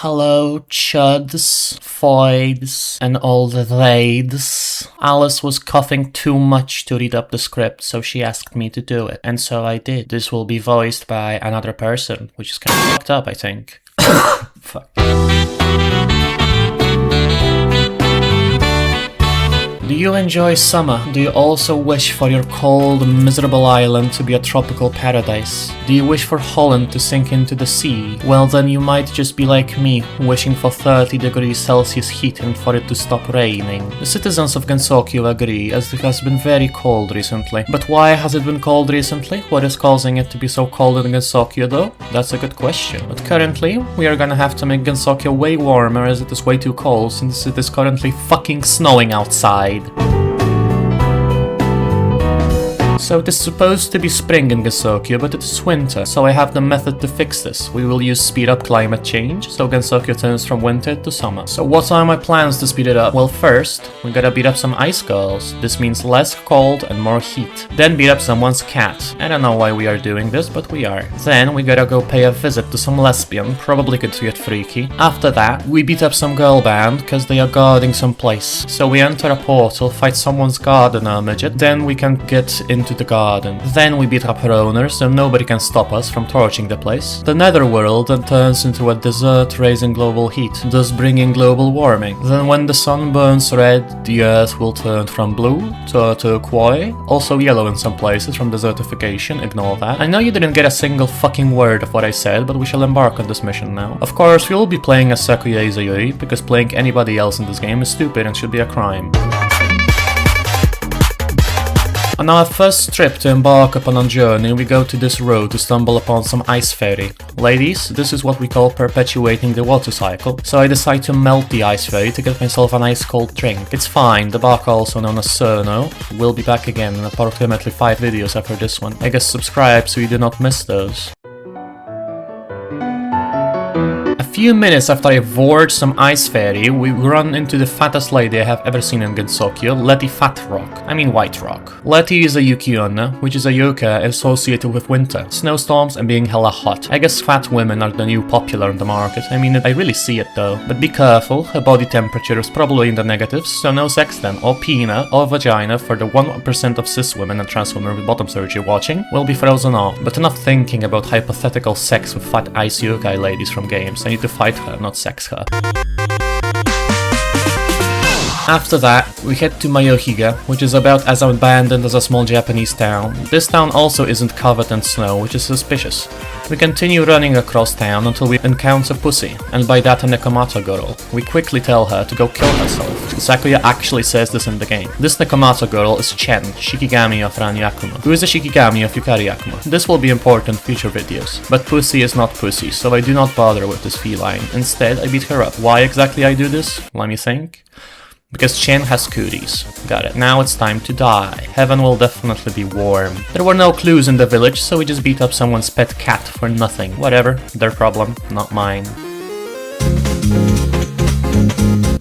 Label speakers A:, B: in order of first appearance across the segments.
A: Hello, chuds, foids, and all the they's. Alice was coughing too much to read up the script, so she asked me to do it, and so I did. This will be voiced by another person, which is kind of fucked up, I think. Fuck. Do you enjoy summer? Do you also wish for your cold, miserable island to be a tropical paradise? Do you wish for Holland to sink into the sea? Well, then you might just be like me, wishing for 30 degrees Celsius heat and for it to stop raining. The citizens of Gensokyo agree, as it has been very cold recently. But why has it been cold recently? What is causing it to be so cold in Gensokyo though? That's a good question. But currently, we are gonna have to make Gensokyo way warmer as it is way too cold since it is currently fucking snowing outside. So it is supposed to be spring in Gensokyo, but it is winter, so I have the method to fix this. We will use speed up climate change, so Gensokyo turns from winter to summer. So what are my plans to speed it up? Well, first, we gotta beat up some ice girls. This means less cold and more heat. Then beat up someone's cat. I don't know why we are doing this, but we are. Then we gotta go pay a visit to some lesbian, probably could get freaky. After that, we beat up some girl band, cause they are guarding some place. So we enter a portal, fight someone's gardener midget, then we can get into the garden. Then we beat up her owner, so nobody can stop us from torching the place. The netherworld then turns into a desert raising global heat, thus bringing global warming. Then when the sun burns red, the earth will turn from blue to turquoise, also yellow in some places from desertification, ignore that. I know you didn't get a single fucking word of what I said, but we shall embark on this mission now. Of course, we will be playing as Sakuya Izayoi, because playing anybody else in this game is stupid and should be a crime. On our first trip to embark upon a journey, we go to this road to stumble upon some ice fairy. Ladies, this is what we call perpetuating the water cycle, so I decide to melt the ice fairy to get myself an ice cold drink. It's fine, the bark also known as Cirno will be back again in approximately 5 videos after this one. I guess subscribe so you do not miss those. A few minutes after I board some ice fairy, we run into the fattest lady I have ever seen in Gensokyo, Letty Whiterock. Letty is a yuki-onna, which is a yokai associated with winter, snowstorms and being hella hot. I guess fat women are the new popular in the market. I mean, I really see it though. But be careful, her body temperature is probably in the negatives, so no sex then, or penis, or vagina for the 1% of cis women and trans women with bottom surgery watching will be frozen off. But enough thinking about hypothetical sex with fat ice yokai ladies from games. I need to fight her, not sex her. After that, we head to Mayohiga, which is about as abandoned as a small Japanese town. This town also isn't covered in snow, which is suspicious. We continue running across town until we encounter Pussy, and by that a Nekomata girl. We quickly tell her to go kill herself. Sakuya actually says this in the game. This Nekomata girl is Chen, Shikigami of Ranyakumo, who is the Shikigami of Yukari Yakumo. This will be important in future videos. But Pussy is not Pussy, so I do not bother with this feline. Instead, I beat her up. Why exactly I do this? Let me think. Because Chen has cooties. Got it. Now it's time to die. Heaven will definitely be warm. There were no clues in the village, so we just beat up someone's pet cat for nothing. Whatever, their problem, not mine.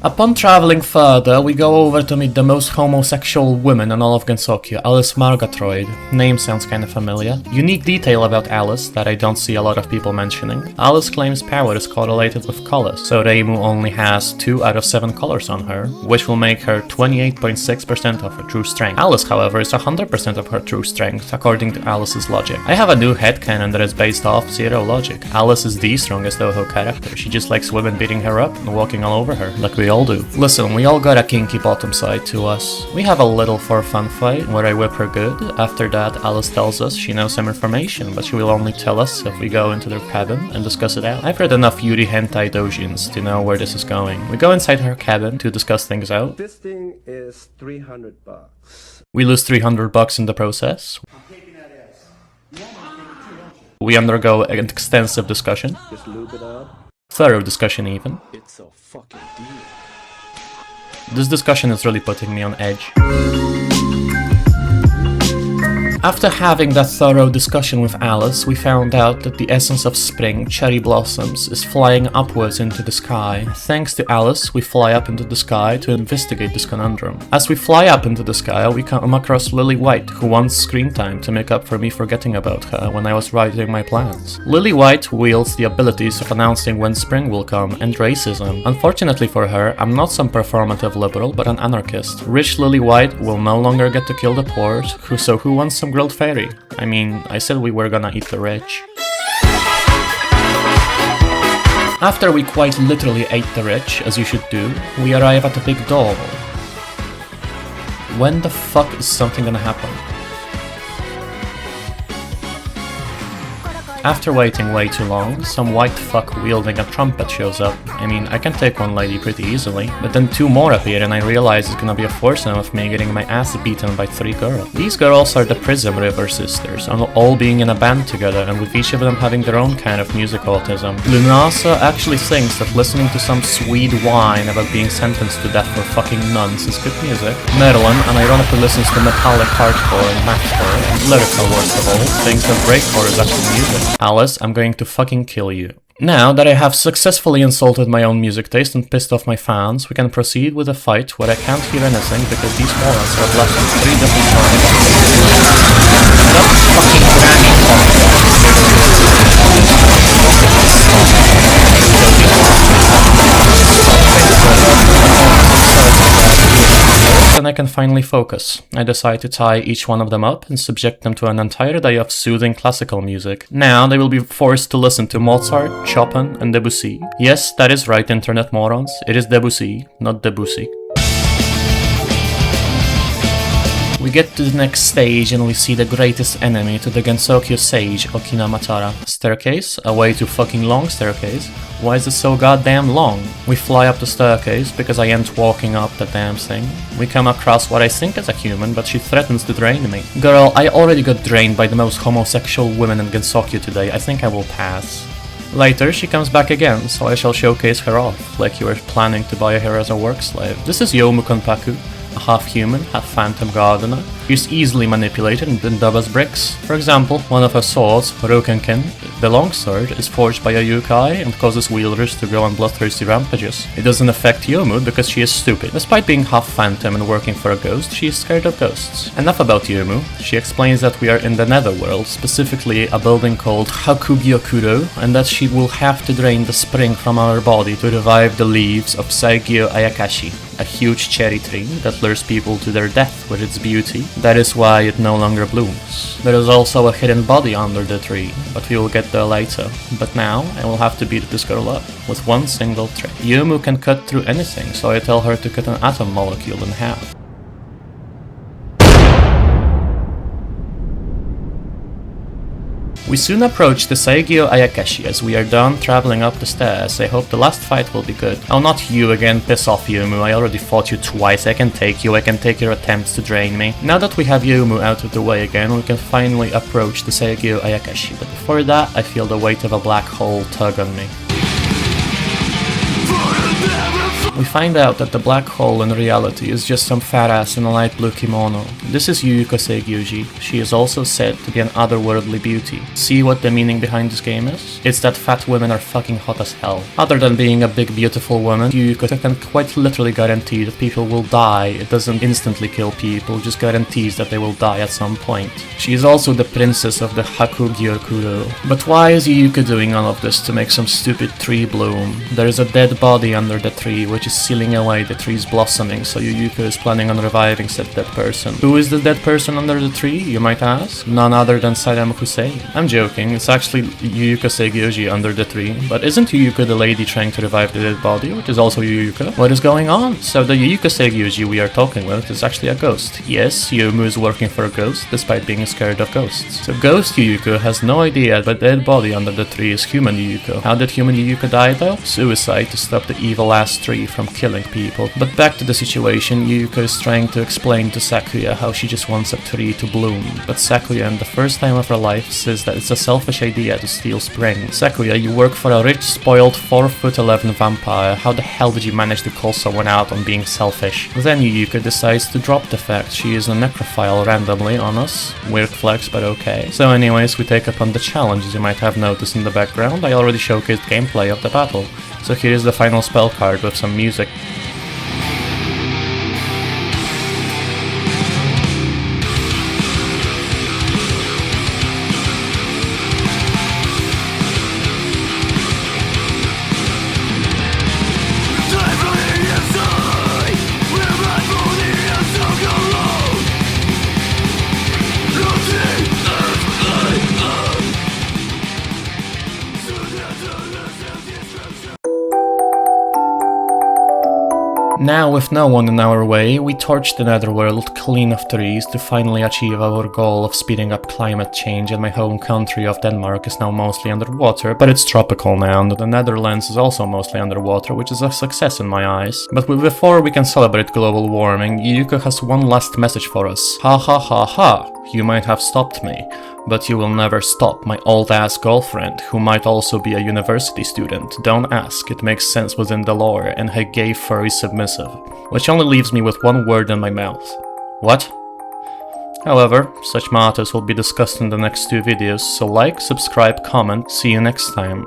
A: Upon traveling further, we go over to meet the most homosexual woman in all of Gensokyo, Alice Margatroid. Name sounds kinda familiar. Unique detail about Alice that I don't see a lot of people mentioning. Alice claims power is correlated with colors, so Reimu only has 2 out of 7 colors on her, which will make her 28.6% of her true strength. Alice, however, is 100% of her true strength, according to Alice's logic. I have a new headcanon that is based off zero logic. Alice is the strongest Tōhō character. She just likes women beating her up and walking all over her, like we all do. Listen, we all got a kinky bottom side to us. We have a little for fun fight where I whip her good. After that, Alice tells us she knows some information, but she will only tell us if we go into their cabin and discuss it out. I've read enough Yuri hentai doujins to know where this is going. We go inside her cabin to discuss things out.
B: This thing is $300.
A: We lose $300 in the process. We undergo an extensive discussion.
B: Just lube it up.
A: Thorough discussion even.
B: It's a fucking deal.
A: This discussion is really putting me on edge. After having that thorough discussion with Alice, we found out that the essence of spring, cherry blossoms, is flying upwards into the sky. Thanks to Alice, we fly up into the sky to investigate this conundrum. As we fly up into the sky, we come across Lily White, who wants screen time to make up for me forgetting about her when I was writing my plans. Lily White wields the abilities of announcing when spring will come and racism. Unfortunately for her, I'm not some performative liberal, but an anarchist. Rich Lily White will no longer get to kill the poor, so who wants some grilled fairy? I mean, I said we were gonna eat the rich. After we quite literally ate the rich, as you should do, we arrive at a big door. When the fuck is something gonna happen? After waiting way too long, some white fuck wielding a trumpet shows up. I mean, I can take one lady pretty easily, but then two more appear and I realize it's gonna be a foursome of me getting my ass beaten by 3 girls. These girls are the Prismriver sisters, all being in a band together and with each of them having their own kind of music autism. Lunasa actually thinks that listening to some Swede whine about being sentenced to death for fucking nuns is good music. Merlin unironically listens to metallic hardcore and mathcore, and Lyrica, worst of all, thinks that breakcore is actually music. Alice, I'm going to fucking kill you. Now that I have successfully insulted my own music taste and pissed off my fans, we can proceed with a fight where I can't hear anything because these morons have left me 3 different times. Then I can finally focus. I decide to tie each one of them up and subject them to an entire day of soothing classical music. Now they will be forced to listen to Mozart, Chopin, and Debussy. Yes, that is right, internet morons. It is Debussy, not Debussy. We get to the next stage and we see the greatest enemy to the Gensokyo sage, Okinamatara. Staircase? A way too fucking long staircase. Why is it so goddamn long? We fly up the staircase because I ain't walking up the damn thing. We come across what I think is a human, but she threatens to drain me. Girl, I already got drained by the most homosexual women in Gensokyo today. I think I will pass. Later, she comes back again, so I shall showcase her off, like you were planning to buy her as a work slave. This is Youmu Konpaku. A half-human, half-phantom gardener. She's easily manipulated and then dub as bricks. For example, one of her swords, Rokenkin, the longsword, is forged by a yokai and causes wielders to go on bloodthirsty rampages. It doesn't affect Youmu because she is stupid. Despite being half-phantom and working for a ghost, she is scared of ghosts. Enough about Youmu. She explains that we are in the netherworld, specifically a building called Hakugyokuro, and that she will have to drain the spring from our body to revive the leaves of Saigyo Ayakashi, a huge cherry tree that lures people to their death with its beauty. That is why it no longer blooms. There is also a hidden body under the tree, but we will get there later. But now, I will have to beat this girl up with one single trick. Youmu can cut through anything, so I tell her to cut an atom molecule in half. We soon approach the Saigyo Ayakashi as we are done traveling up the stairs. I hope the last fight will be good. Oh, not you again, piss off Youmu, I already fought you twice, I can take you, I can take your attempts to drain me. Now that we have Youmu out of the way again, we can finally approach the Saigyo Ayakashi, but before that, I feel the weight of a black hole tug on me. We find out that the black hole in reality is just some fat ass in a light blue kimono. This is Yuyuko Saigyouji. She is also said to be an otherworldly beauty. See what the meaning behind this game is? It's that fat women are fucking hot as hell. Other than being a big beautiful woman, Yuyuko can quite literally guarantee that people will die. It doesn't instantly kill people, just guarantees that they will die at some point. She is also the princess of the Hakugyokuro. But why is Yuyuko doing all of this to make some stupid tree bloom? There is a dead body under the tree which is sealing away the tree's blossoming, so Yuyuko is planning on reviving said dead person. Who is the dead person under the tree, you might ask? None other than Saddam Hussein. I'm joking, it's actually Yuyuko Saigyouji under the tree. But isn't Yuyuko the lady trying to revive the dead body, which is also Yuyuko? What is going on? So the Yuyuko Saigyouji we are talking with is actually a ghost. Yes, Youmu is working for a ghost, despite being scared of ghosts. So ghost Yuyuko has no idea that the dead body under the tree is human Yuyuko. How did human Yuyuko die though? Suicide to stop the evil ass tree from from killing people. But back to the situation, Yuyuko is trying to explain to Sakuya how she just wants a tree to bloom, but Sakuya, in the first time of her life, says that it's a selfish idea to steal spring. Sakuya, you work for a rich, spoiled 4'11" vampire, how the hell did you manage to call someone out on being selfish? Then Yuyuko decides to drop the fact she is a necrophile randomly on us. Weird flex, but okay. So anyways, we take up on the challenge. As you might have noticed in the background, I already showcased gameplay of the battle. So here is the final spell card with some music. Now, with no one in our way, we torch the netherworld clean of trees to finally achieve our goal of speeding up climate change, and my home country of Denmark is now mostly underwater, but it's tropical now, and the Netherlands is also mostly underwater, which is a success in my eyes. But before we can celebrate global warming, Yuyuko has one last message for us. Ha ha ha ha, you might have stopped me, but you will never stop my old-ass girlfriend, who might also be a university student. Don't ask, it makes sense within the lore, and her gay furry submissive. Which only leaves me with one word in my mouth. What? However, such matters will be discussed in the next two videos, so like, subscribe, comment, see you next time.